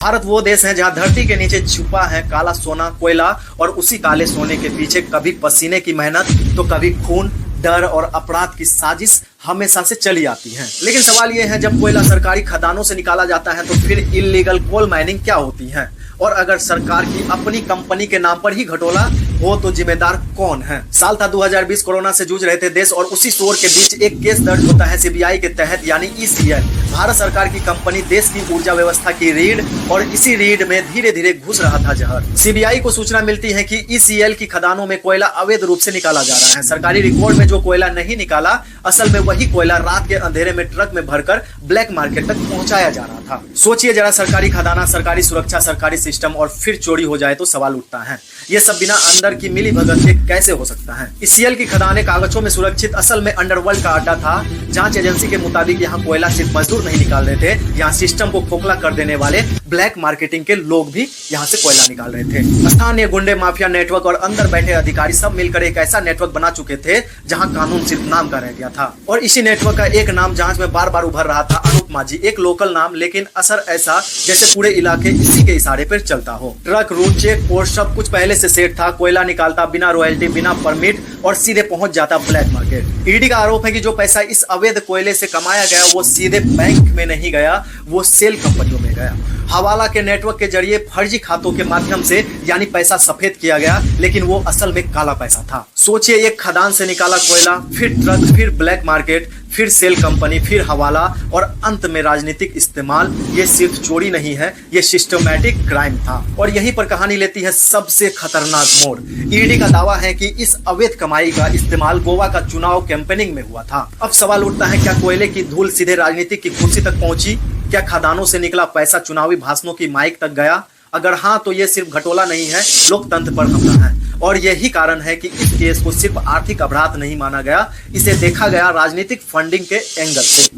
भारत वो देश है जहां धरती के नीचे छुपा है काला सोना कोयला और उसी काले सोने के पीछे कभी पसीने की मेहनत तो कभी खून डर और अपराध की साजिश हमेशा से चली आती है। लेकिन सवाल यह है, जब कोयला सरकारी खदानों से निकाला जाता है तो फिर इल्लीगल कोल माइनिंग क्या होती है, और अगर सरकार की अपनी कंपनी के नाम पर ही घटोला हो तो जिम्मेदार कौन है। साल था 2020, कोरोना से जूझ रहे थे देश और उसी शोर के बीच एक केस दर्ज होता है सीबीआई के तहत, यानी ईसीएल। भारत सरकार की कंपनी देश की ऊर्जा व्यवस्था की रीढ़, और इसी रीढ़ में धीरे धीरे घुस रहा था जहर। सीबीआई को सूचना मिलती है कि ईसीएल की खदानों में कोयला अवैध रूप से निकाला जा रहा है। सरकारी रिकॉर्ड में जो कोयला नहीं निकाला, असल में वही कोयला रात के अंधेरे में ट्रक में भरकर ब्लैक मार्केट तक पहुंचाया जा रहा था। सोचिए जरा, सरकारी खदाना, सरकारी सुरक्षा, सरकारी सिस्टम, और फिर चोरी हो जाए तो सवाल उठता है, ये सब बिना अंदर की मिली भगत के कैसे हो सकता है। ईसीएल की खदानें कागजों में सुरक्षित, असल में अंडरवर्ल्ड का अड्डा था। जांच एजेंसी के मुताबिक यहाँ कोयला सिर्फ मजदूर नहीं निकाल रहे थे, यहाँ सिस्टम को खोखला कर देने वाले ब्लैक मार्केटिंग के लोग भी यहाँ से कोयला निकाल रहे थे। स्थानीय गुंडे, माफिया नेटवर्क और अंदर बैठे अधिकारी सब मिलकर एक ऐसा नेटवर्क बना चुके थे जहाँ कानून सिर्फ नाम का रह गया था। और इसी नेटवर्क का एक नाम जांच में बार बार उभर रहा था, अनूप माझी। एक लोकल नाम, लेकिन असर ऐसा जैसे पूरे इलाके इसी के इशारे पर चलता हो। ट्रक, रूट, चेक पोस्ट सब कुछ पहले से सेट था। कोयला निकालता बिना रॉयल्टी, बिना परमिट, और सीधे पहुंच जाता ब्लैक मार्केट। ईडी का आरोप है कि जो पैसा इस अवैध कोयले से कमाया गया वो सीधे बैंक में नहीं गया, वो सेल कंपनियों में गया। हवाला के नेटवर्क के जरिए फर्जी खातों के माध्यम से यानी पैसा सफेद किया गया, लेकिन वो असल में काला पैसा था। सोचिए, एक खदान से निकाला कोयला, फिर ट्रक, फिर ब्लैक मार्केट, फिर सेल कंपनी, फिर हवाला, और अंत में राजनीतिक इस्तेमाल। ये सिर्फ चोरी नहीं है, ये सिस्टमैटिक क्राइम था। और यहीं पर कहानी लेती है सबसे खतरनाक मोड़। ईडी का दावा है कि इस अवैध कमाई का इस्तेमाल गोवा का चुनाव कैंपेनिंग में हुआ था। अब सवाल उठता है, क्या कोयले की धूल सीधे राजनीतिक की कुर्सी तक पहुंची? क्या खदानों से निकला पैसा चुनावी भाषणों की माइक तक गया? अगर हाँ, तो ये सिर्फ घटोला नहीं है, लोकतंत्र पर हमला है। और यही कारण है कि इस केस को सिर्फ आर्थिक अपराध नहीं माना गया, इसे देखा गया राजनीतिक फंडिंग के एंगल से।